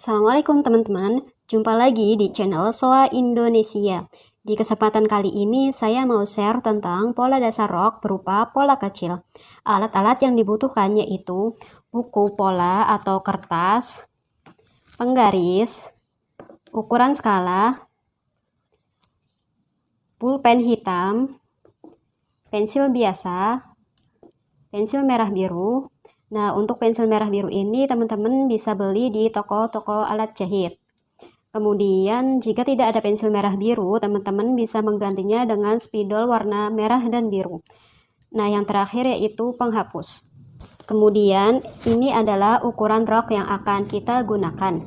Assalamualaikum teman-teman, jumpa lagi di channel SOA Indonesia. Di kesempatan kali ini saya mau share tentang pola dasar rok berupa pola kecil. Alat-alat yang dibutuhkan yaitu buku pola atau kertas, penggaris, ukuran skala, pulpen hitam, pensil biasa, pensil merah biru. Nah, untuk pensil merah biru ini teman-teman bisa beli di toko-toko alat jahit. Kemudian jika tidak ada pensil merah biru, teman-teman bisa menggantinya dengan spidol warna merah dan biru. Nah, yang terakhir yaitu penghapus. Kemudian ini adalah ukuran rok yang akan kita gunakan.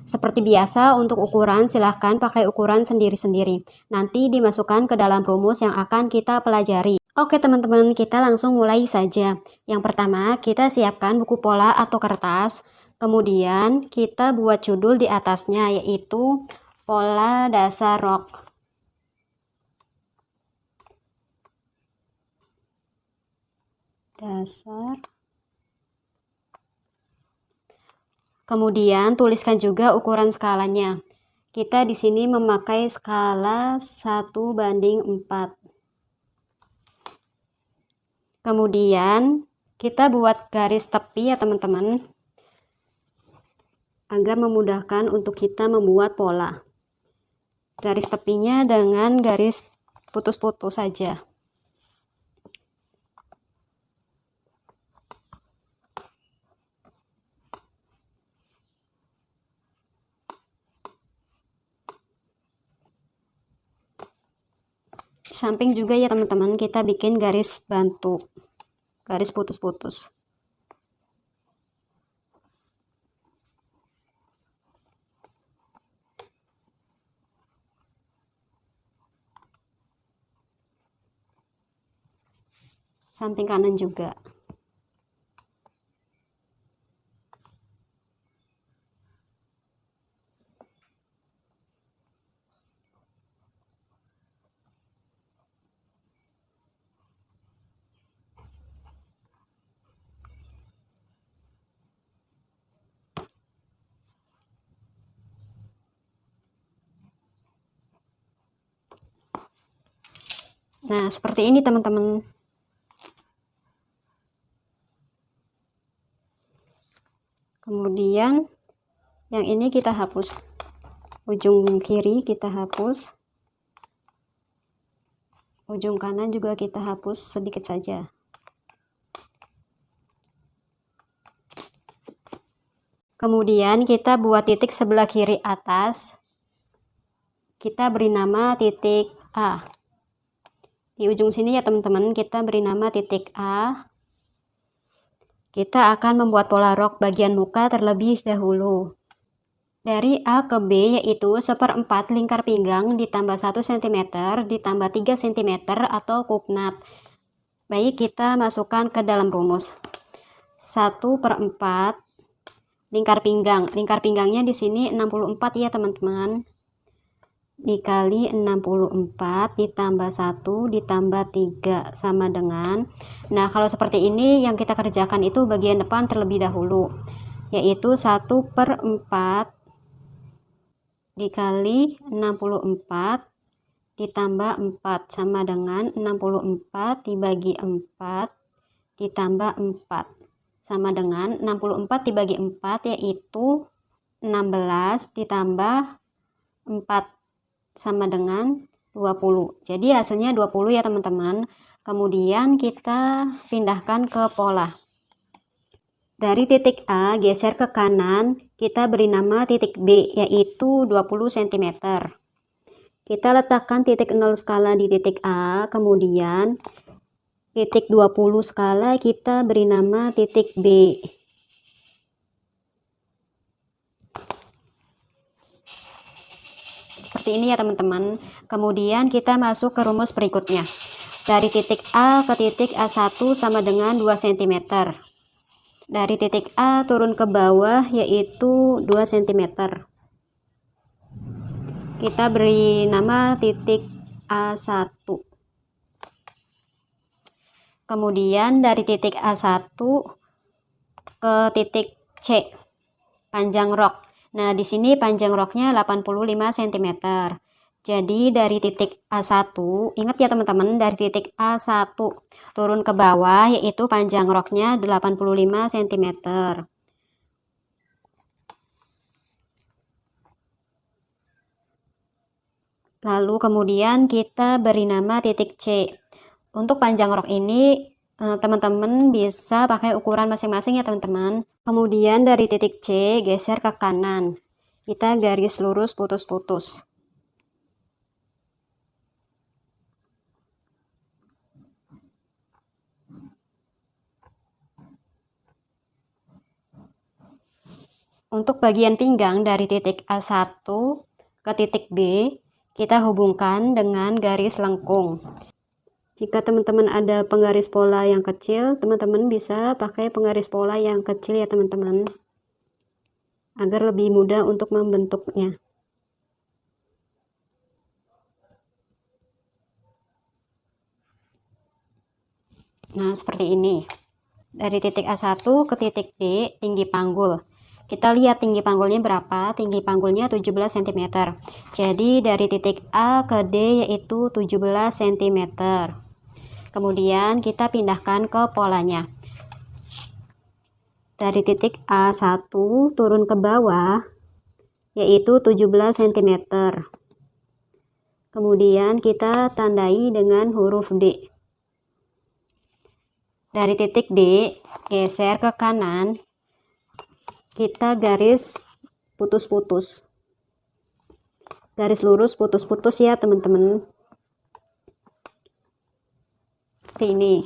Seperti biasa, untuk ukuran silahkan pakai ukuran sendiri-sendiri. Nanti dimasukkan ke dalam rumus yang akan kita pelajari. Oke teman-teman, kita langsung mulai saja. Yang pertama, kita siapkan buku pola atau kertas. Kemudian kita buat judul di atasnya, yaitu pola dasar rok. Dasar. Kemudian tuliskan juga ukuran skalanya. Kita di sini memakai skala 1:4. Kemudian kita buat garis tepi ya teman-teman, agar memudahkan untuk kita membuat pola. Garis tepinya dengan garis putus-putus saja. Samping juga ya teman-teman, kita bikin garis bantu, garis putus-putus. Samping kanan juga. Nah, seperti ini teman-teman. Kemudian yang ini kita hapus. Ujung kiri kita hapus. Ujung kanan juga kita hapus sedikit saja. Kemudian kita buat titik sebelah kiri atas. Kita beri nama titik A. Di ujung sini ya teman-teman, kita beri nama titik A. Kita akan membuat pola rok bagian muka terlebih dahulu. Dari A ke B yaitu 1/4 lingkar pinggang ditambah 1 cm ditambah 3 cm atau kupnat. Baik, kita masukkan ke dalam rumus. 1/4 lingkar pinggang. Lingkar pinggangnya di sini 64 ya teman-teman. Dikali 64 ditambah 1 ditambah 3 sama dengan, nah kalau seperti ini yang kita kerjakan itu bagian depan terlebih dahulu, yaitu 1/4 dikali 64 ditambah 4 sama dengan 64 dibagi 4 ditambah 4 sama dengan 64 dibagi 4 yaitu 16 ditambah 4 sama dengan 20. Jadi hasilnya 20 ya teman-teman. Kemudian kita pindahkan ke pola. Dari titik A geser ke kanan, kita beri nama titik B yaitu 20 cm. Kita letakkan titik 0 skala di titik A, kemudian titik 20 skala kita beri nama titik B. Seperti ini ya teman-teman. Kemudian kita masuk ke rumus berikutnya. Dari titik A ke titik A1 sama dengan 2 cm. Dari titik A turun ke bawah yaitu 2 cm. Kita beri nama titik A1. Kemudian dari titik A1 ke titik C. panjang rok. Nah, di sini panjang roknya 85 cm. Jadi dari titik A1, ingat ya teman-teman, dari titik A1 turun ke bawah yaitu panjang roknya 85 cm. Lalu kemudian kita beri nama titik C. Untuk panjang rok ini teman-teman bisa pakai ukuran masing-masing ya teman-teman. Kemudian dari titik C geser ke kanan. Kita garis lurus putus-putus. Untuk bagian pinggang dari titik A1 ke titik B, kita hubungkan dengan garis lengkung. Jika teman-teman ada penggaris pola yang kecil, teman-teman bisa pakai penggaris pola yang kecil ya teman-teman, agar lebih mudah untuk membentuknya. Nah, seperti ini. Dari titik A1 ke titik D, tinggi panggul. Kita lihat tinggi panggulnya berapa. Tinggi panggulnya 17 cm. Jadi dari titik A ke D yaitu 17 cm. Kemudian kita pindahkan ke polanya. Dari titik A1 turun ke bawah yaitu 17 cm. Kemudian kita tandai dengan huruf D. Dari titik D, geser ke kanan, kita garis putus-putus. Garis lurus putus-putus ya teman-teman. Seperti ini.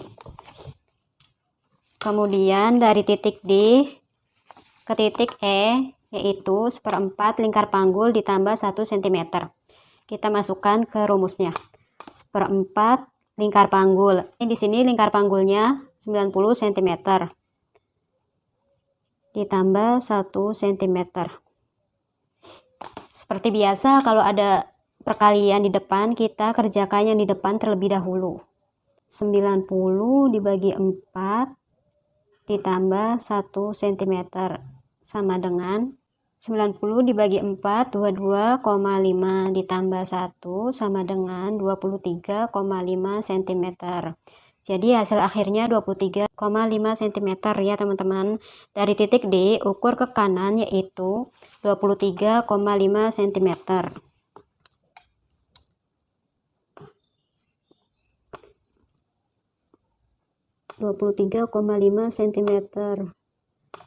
Kemudian dari titik D ke titik E, yaitu 1/4 lingkar panggul ditambah 1 cm. Kita masukkan ke rumusnya. 1/4 lingkar panggul. Di sini lingkar panggulnya 90 cm. Ditambah 1 cm. Seperti biasa, kalau ada perkalian di depan, kita kerjakan yang di depan terlebih dahulu. 90 dibagi 4 ditambah 1 cm sama dengan 90 dibagi 4, 22,5 ditambah 1 sama dengan 23,5 cm. Jadi hasil akhirnya 23,5 cm ya teman-teman. Dari titik D ukur ke kanan yaitu 23,5 cm.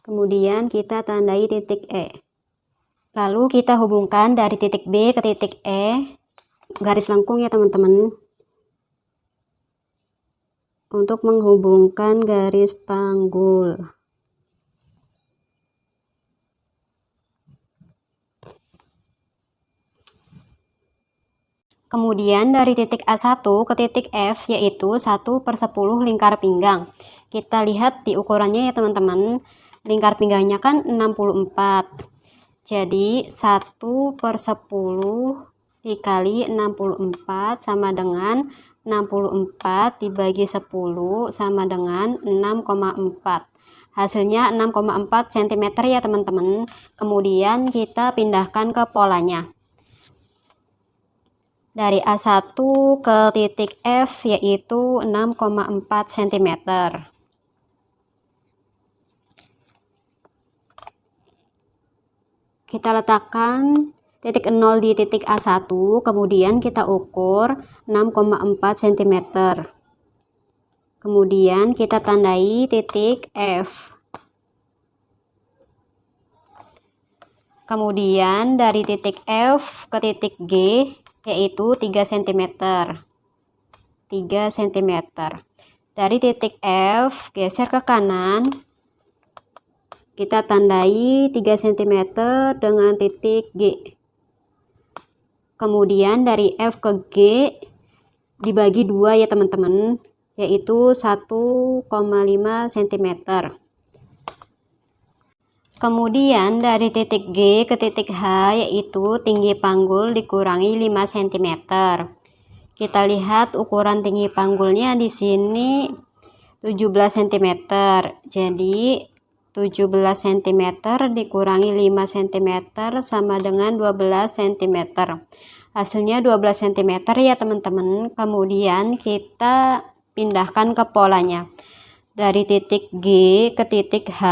Kemudian kita tandai titik E. Lalu kita hubungkan dari titik B ke titik E, garis lengkung ya teman-teman, untuk menghubungkan garis panggul. Kemudian dari titik A1 ke titik F yaitu 1/10 lingkar pinggang. Kita lihat di ukurannya ya teman-teman, lingkar pinggangnya kan 64. Jadi 1/10 dikali 64 sama dengan 64 dibagi 10 sama dengan 6,4. Hasilnya 6,4 cm ya teman-teman. Kemudian kita pindahkan ke polanya. Dari A1 ke titik F yaitu 6,4 cm. Kita letakkan titik 0 di titik A1, kemudian kita ukur 6,4 cm. Kemudian kita tandai titik F. Kemudian dari titik F ke titik G yaitu 3 cm. 3 cm. Dari titik F geser ke kanan. Kita tandai 3 cm dengan titik G. Kemudian dari F ke G dibagi 2 ya teman-teman, yaitu 1,5 cm. Kemudian dari titik G ke titik H yaitu tinggi panggul dikurangi 5 cm. Kita lihat ukuran tinggi panggulnya di sini 17 cm. Jadi 17 cm dikurangi 5 cm sama dengan 12 cm. Hasilnya 12 cm ya teman-teman. Kemudian kita pindahkan ke polanya. Dari titik G ke titik H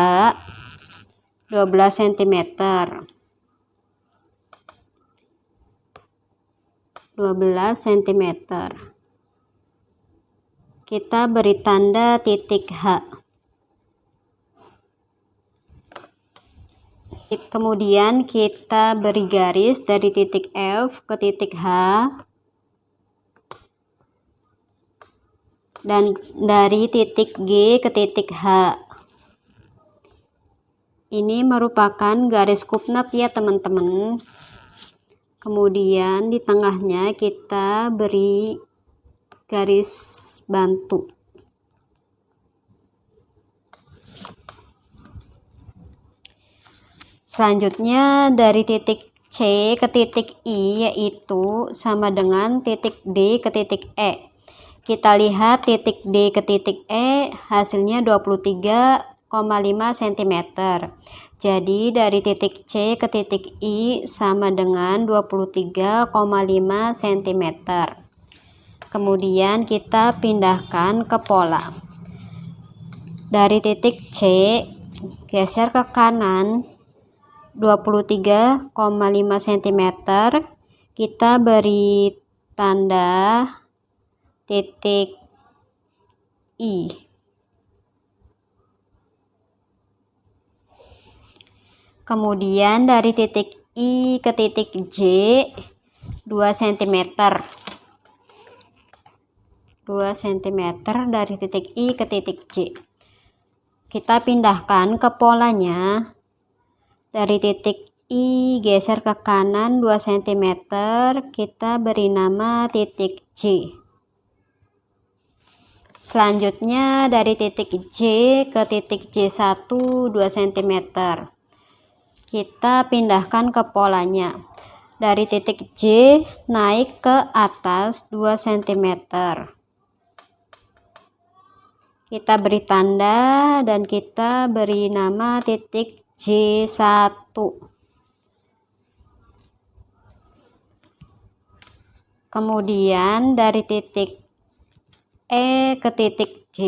12 cm. 12 cm. Kita beri tanda titik H. Kemudian kita beri garis dari titik F ke titik H dan dari titik G ke titik H. Ini merupakan garis coordinat ya teman-teman. Kemudian di tengahnya kita beri garis bantu. Selanjutnya dari titik C ke titik I yaitu sama dengan titik D ke titik E. Kita lihat titik D ke titik E hasilnya 23,5 cm. Jadi dari titik C ke titik I sama dengan 23,5 cm. Kemudian kita pindahkan ke pola. Dari titik C geser ke kanan 23,5 cm. Kita beri tanda titik I. Kemudian dari titik I ke titik J 2 cm. 2 cm dari titik I ke titik J. Kita pindahkan ke polanya. Dari titik I geser ke kanan 2 cm. Kita beri nama titik J. Selanjutnya dari titik J ke titik J1 2 cm. Kita pindahkan ke polanya. Dari titik J naik ke atas 2 cm. Kita beri tanda dan kita beri nama titik J1. Kemudian dari titik E ke titik J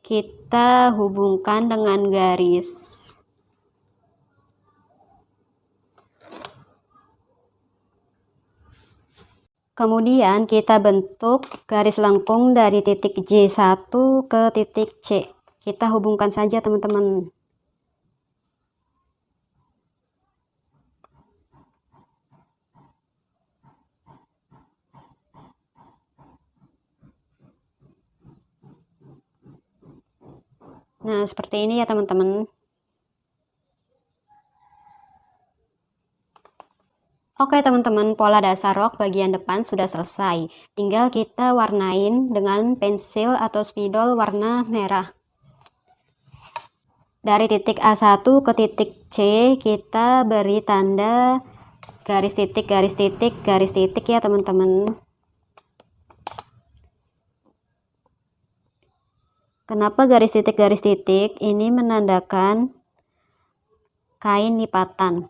kita hubungkan dengan garis. Kemudian kita bentuk garis lengkung dari titik J1 ke titik C. Kita hubungkan saja teman-teman. Nah, seperti ini ya teman-teman. Oke teman-teman, pola dasar rok bagian depan sudah selesai. Tinggal kita warnain dengan pensil atau spidol warna merah. Dari titik A1 ke titik C kita beri tanda garis titik, garis titik, garis titik ya teman-teman. Kenapa garis titik, garis titik? Ini menandakan kain lipatan.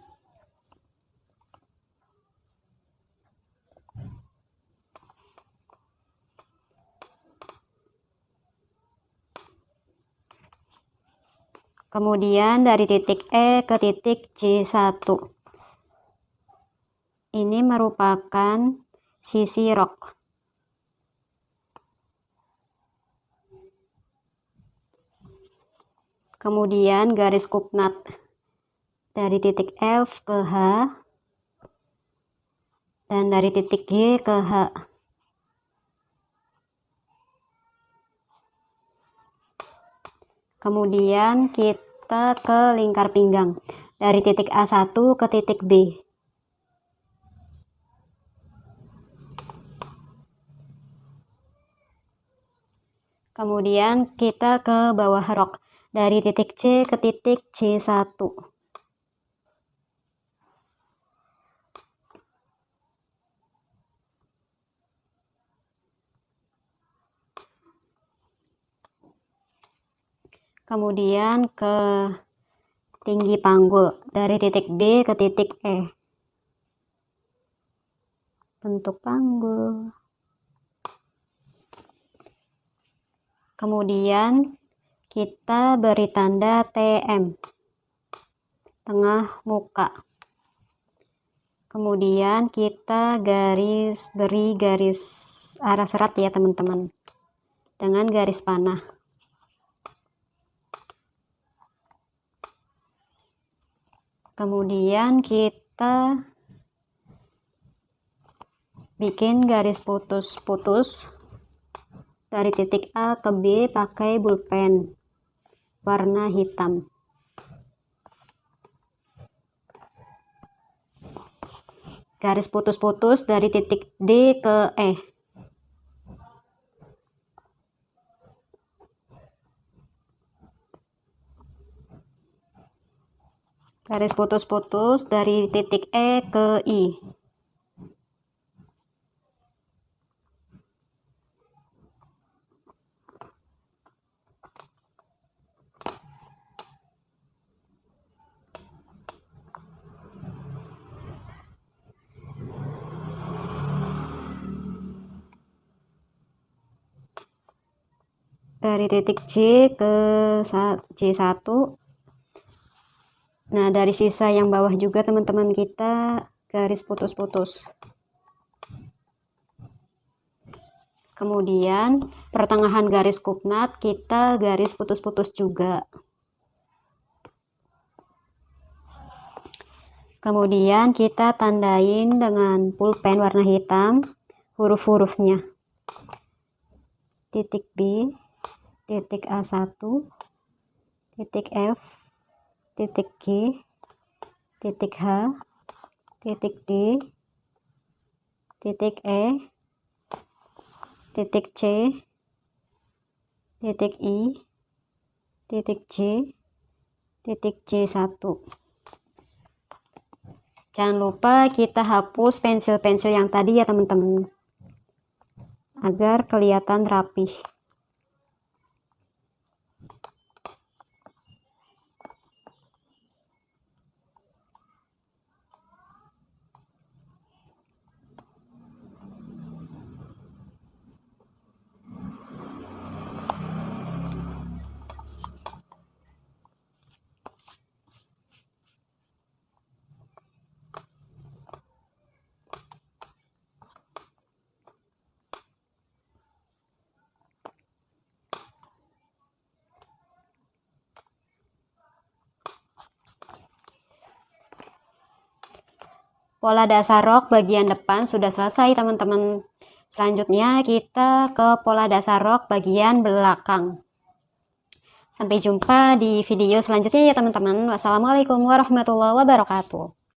Kemudian dari titik E ke titik J1. Ini merupakan sisi rok. Kemudian garis coordinat dari titik F ke H dan dari titik G ke H. Kemudian kita ke lingkar pinggang dari titik A1 ke titik B. Kemudian kita ke bawah rok dari titik C ke titik C1. Kemudian ke tinggi panggul dari titik B ke titik E. Bentuk panggul. Kemudian kita beri tanda TM, tengah muka. Kemudian kita beri garis arah serat ya teman-teman, dengan garis panah. Kemudian kita bikin garis putus-putus dari titik A ke B pakai pulpen warna hitam. Garis putus-putus dari titik D ke E. Garis putus-putus dari titik E ke I. Dari titik C ke C1. Nah, dari sisa yang bawah juga teman-teman kita garis putus-putus. Kemudian pertengahan garis kupnat kita garis putus-putus juga. Kemudian kita tandain dengan pulpen warna hitam huruf-hurufnya. Titik B, titik A1, titik F, titik G, titik H, titik D, titik E, titik C, titik I, titik C, titik C1. Jangan lupa kita hapus pensil-pensil yang tadi ya teman-teman, agar kelihatan rapih. Pola dasar rok bagian depan sudah selesai teman-teman. Selanjutnya kita ke pola dasar rok bagian belakang. Sampai jumpa di video selanjutnya ya teman-teman. Wassalamualaikum warahmatullahi wabarakatuh.